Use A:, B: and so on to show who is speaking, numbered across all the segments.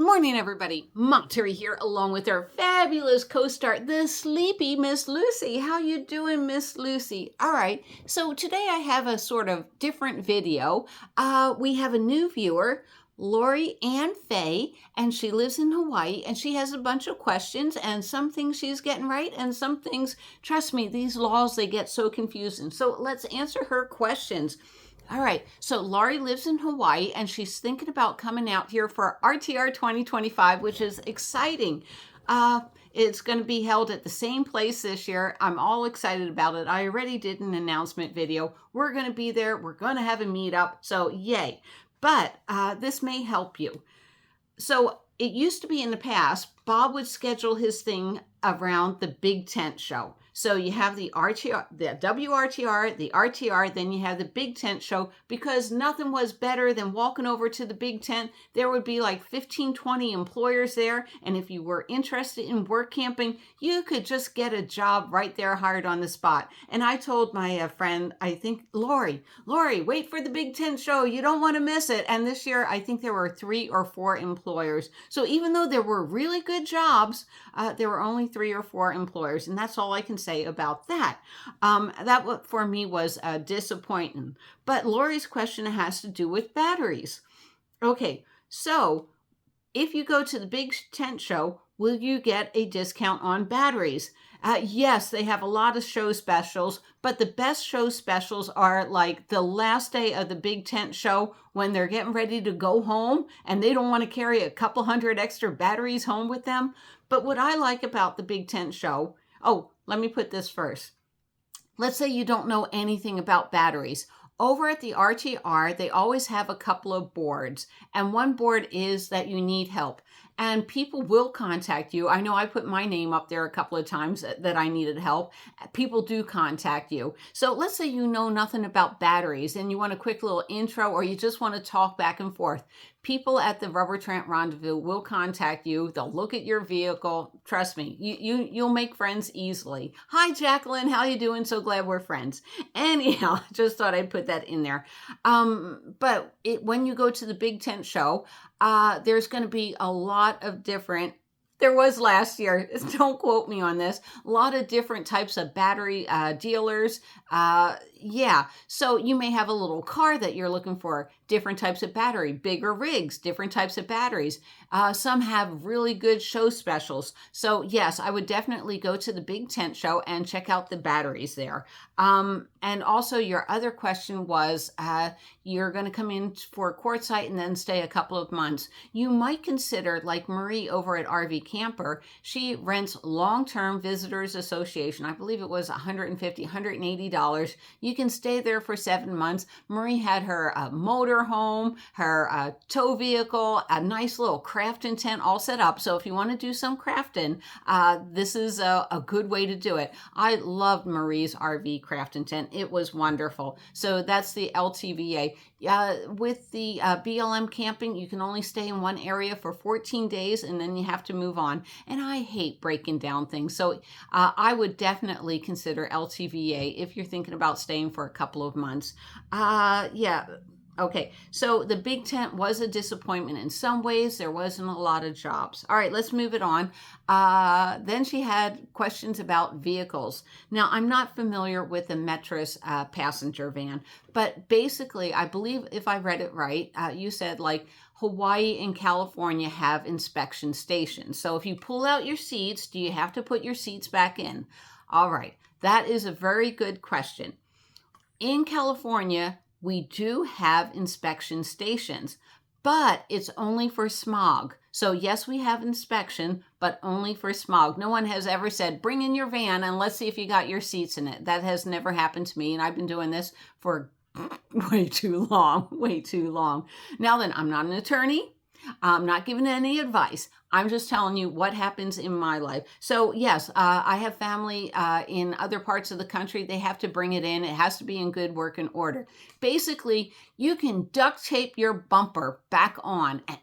A: morning, everybody. Monterey here, along with our fabulous co-star, the sleepy Miss Lucy. How you doing, Miss Lucy? All right, so today I have a sort of different video. We have a new viewer, Lori Ann Fay, and she lives in Hawaii, and she has a bunch of questions, and some things she's getting right, and some things, trust me, these laws, they get so confusing. So let's answer her questions. All right, so Laurie lives in Hawaii, and she's thinking about coming out here for RTR 2025, which is exciting. It's going to be held at the same place this year. I'm all excited about it. I already did an announcement video. We're going to be there. We're going to have a meetup, so yay. But this may help you. So it used to be in the past, Bob would schedule his thing around the big tent show. So you have the RTR, the WRTR, the RTR, then you have the big tent show, because nothing was better than walking over to the big tent. There would be like 15, 20 employers there. And if you were interested in work camping, you could just get a job right there, hired on the spot. And I told my friend, I think, Lori, wait for the big tent show. You don't want to miss it. And this year, I think there were 3 or 4 employers. So even though there were really good jobs, there were only 3 or 4 employers. And that's all I can say about that. That for me was disappointing. But Lori's question has to do with batteries. Okay, so if you go to the big tent show, will you get a discount on batteries? Yes, they have a lot of show specials, but the best show specials are like the last day of the big tent show when they're getting ready to go home and they don't want to carry a couple hundred extra batteries home with them. But what I like about the big tent show, let me put this first. Let's say you don't know anything about batteries. Over at the RTR, they always have a couple of boards, and one board is that you need help. And people will contact you. I know I put my name up there a couple of times that I needed help. People do contact you. So let's say you know nothing about batteries and you want a quick little intro, or you just want to talk back and forth. People at the Rubber Tramp Rendezvous will contact you. They'll look at your vehicle. Trust me, you'll make friends easily. Hi, Jacqueline. How you doing? So glad we're friends. Anyhow, just thought I'd put that in there. But when you go to the big tent show, there's going to be a lot of different, there was last year, don't quote me on this, a lot of different types of battery dealers. So you may have a little car that you're looking for, different types of battery, bigger rigs, different types of batteries. Some have really good show specials. So yes, I would definitely go to the big tent show and check out the batteries there. And also your other question was, you're going to come in for Quartzsite and then stay a couple of months. You might consider, like Marie over at RV Camper, she rents long-term visitors association. I believe it was $150, $180. You can stay there for 7 months. Marie had her motor home, her tow vehicle, a nice little crafting tent all set up. So if you want to do some crafting, this is a good way to do it. I loved Marie's RV crafting tent. It was wonderful. So that's the LTVA. With the BLM camping, you can only stay in one area for 14 days and then you have to move on. And I hate breaking down things. So I would definitely consider LTVA if you're thinking about staying for a couple of months. Okay, so the big tent was a disappointment in some ways. There wasn't a lot of jobs. All right, let's move it on. Then she had questions about vehicles. Now, I'm not familiar with the Metris passenger van, but basically, I believe if I read it right, you said like Hawaii and California have inspection stations. So if you pull out your seats, do you have to put your seats back in? All right, that is a very good question. In California, we do have inspection stations, but it's only for smog. So yes, we have inspection, but only for smog. No one has ever said, bring in your van and let's see if you got your seats in it. That has never happened to me, and I've been doing this for way too long. Now then, I'm not an attorney. I'm not giving any advice. I'm just telling you what happens in my life. So yes, I have family in other parts of the country. They have to bring it in. It has to be in good working order. Basically, you can duct tape your bumper back on and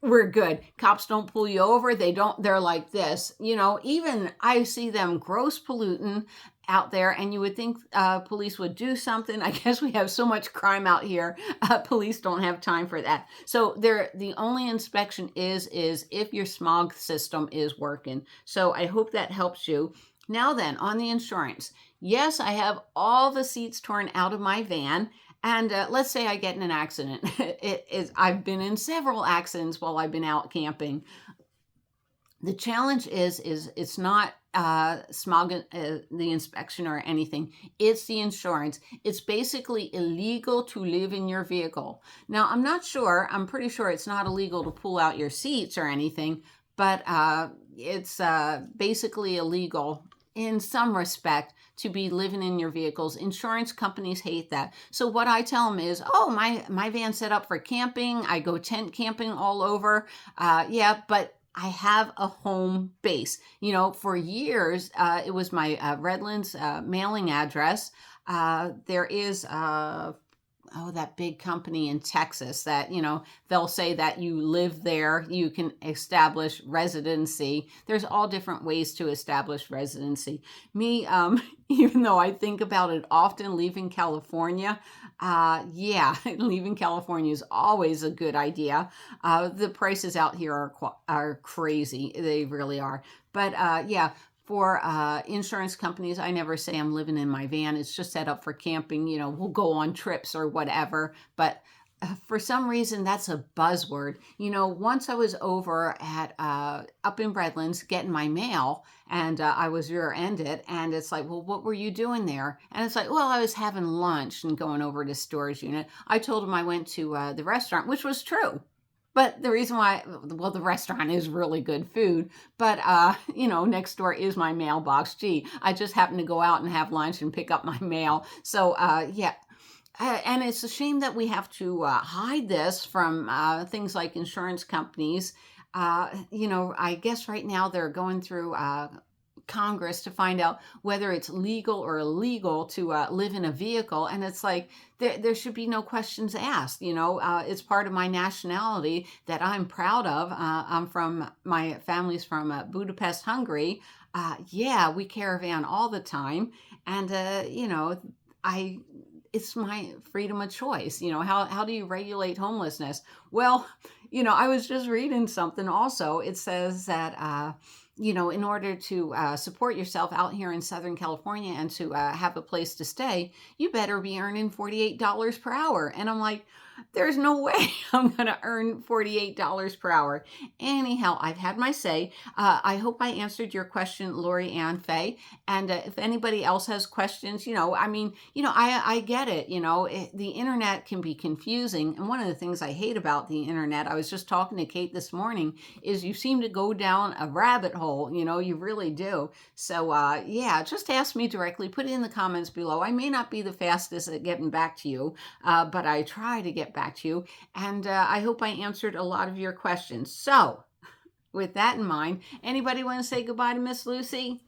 A: we're good. Cops don't pull you over. They're like this. Even I see them gross polluting out there, and you would think police would do something. I guess we have so much crime out here, police don't have time for that. So the only inspection is if your smog system is working. So I hope that helps you. Now then, on the insurance, yes, I have all the seats torn out of my van. And let's say I get in an accident. I've been in several accidents while I've been out camping. The challenge is it's not smog, the inspection or anything. It's the insurance. It's basically illegal to live in your vehicle. Now, I'm not sure. I'm pretty sure it's not illegal to pull out your seats or anything, but it's basically illegal in some respect to be living in your vehicles. Insurance companies hate that. So what I tell them is, oh, my van's set up for camping. I go tent camping all over. Yeah, but I have a home base. You know, for years, it was my Redlands mailing address. There is that big company in Texas that, you know, they'll say that you live there, you can establish residency. There's all different ways to establish residency. Me, even though I think about it often, leaving California, yeah, leaving California is always a good idea. The prices out here are crazy. They really are. But yeah, for insurance companies, I never say I'm living in my van. It's just set up for camping. You know, we'll go on trips or whatever. But for some reason, that's a buzzword. You know, once I was over at up in Redlands getting my mail, and I was rear-ended, and it's like, well, what were you doing there? And it's like, well, I was having lunch and going over to storage unit. I told him I went to the restaurant, which was true. But the reason why, well, the restaurant is really good food, but, you know, next door is my mailbox. Gee, I just happened to go out and have lunch and pick up my mail. So, yeah. And it's a shame that we have to hide this from things like insurance companies. You know, I guess right now they're going through Congress to find out whether it's legal or illegal to live in a vehicle. And it's like, there should be no questions asked. You know, it's part of my nationality that I'm proud of. My family's from Budapest, Hungary. Yeah, we caravan all the time. And, you know, it's my freedom of choice. You know, how do you regulate homelessness? Well, you know, I was just reading something also. It says that, you know, in order to support yourself out here in Southern California and to have a place to stay, you better be earning $48 per hour. And I'm like, there's no way I'm going to earn $48 per hour. Anyhow, I've had my say. I hope I answered your question, Lori Ann Faye. And if anybody else has questions, you know, I mean, you know, I get it. You know, the internet can be confusing. And one of the things I hate about the internet, I was just talking to Kate this morning, is you seem to go down a rabbit hole. You know, you really do. So, yeah, just ask me directly. Put it in the comments below. I may not be the fastest at getting back to you, but I try to get back to you, and I hope I answered a lot of your questions. So with that in mind, anybody want to say goodbye to Miss Lucy?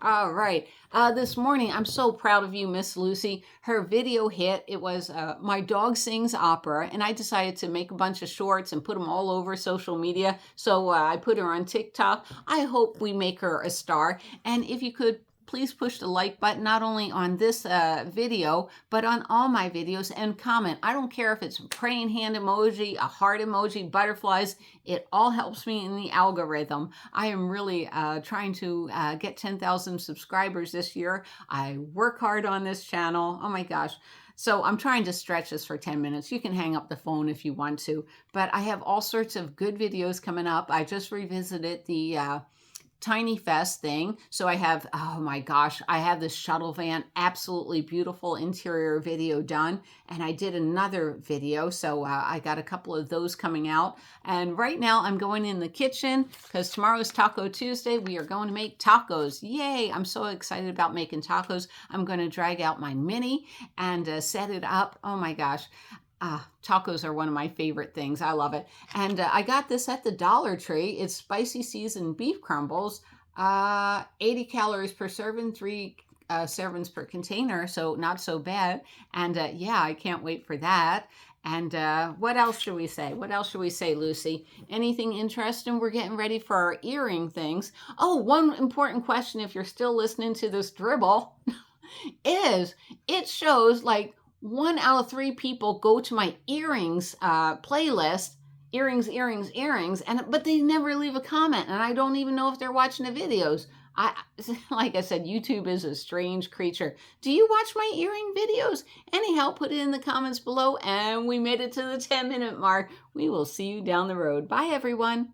A: All right. This morning, I'm so proud of you, Miss Lucy. Her video hit. It was My Dog Sings Opera, and I decided to make a bunch of shorts and put them all over social media. So I put her on TikTok. I hope we make her a star. And if you could, please push the like button, not only on this video, but on all my videos, and comment. I don't care if it's a praying hand emoji, a heart emoji, butterflies. It all helps me in the algorithm. I am really trying to get 10,000 subscribers this year. I work hard on this channel. Oh my gosh. So I'm trying to stretch this for 10 minutes. You can hang up the phone if you want to, but I have all sorts of good videos coming up. I just revisited the Tiny Fest thing. So I have, oh my gosh, I have this shuttle van, absolutely beautiful interior video done. And I did another video. So I got a couple of those coming out. And right now I'm going in the kitchen because tomorrow's Taco Tuesday. We are going to make tacos. Yay. I'm so excited about making tacos. I'm going to drag out my Mini and set it up. Oh my gosh. Tacos are one of my favorite things. I love it. And I got this at the Dollar Tree. It's spicy seasoned beef crumbles, 80 calories per serving, 3 servings per container. So not so bad. And yeah, I can't wait for that. And what else should we say? What else should we say, Lucy? Anything interesting? We're getting ready for our earring things. Oh, one important question if you're still listening to this dribble. is it shows like 1 out of 3 people go to my earrings playlist, earrings, and but they never leave a comment, and I don't even know if they're watching the videos. I like I said, YouTube is a strange creature. Do you watch my earring videos? Anyhow, put it in the comments below, and we made it to the 10-minute mark. We will see you down the road. Bye, everyone.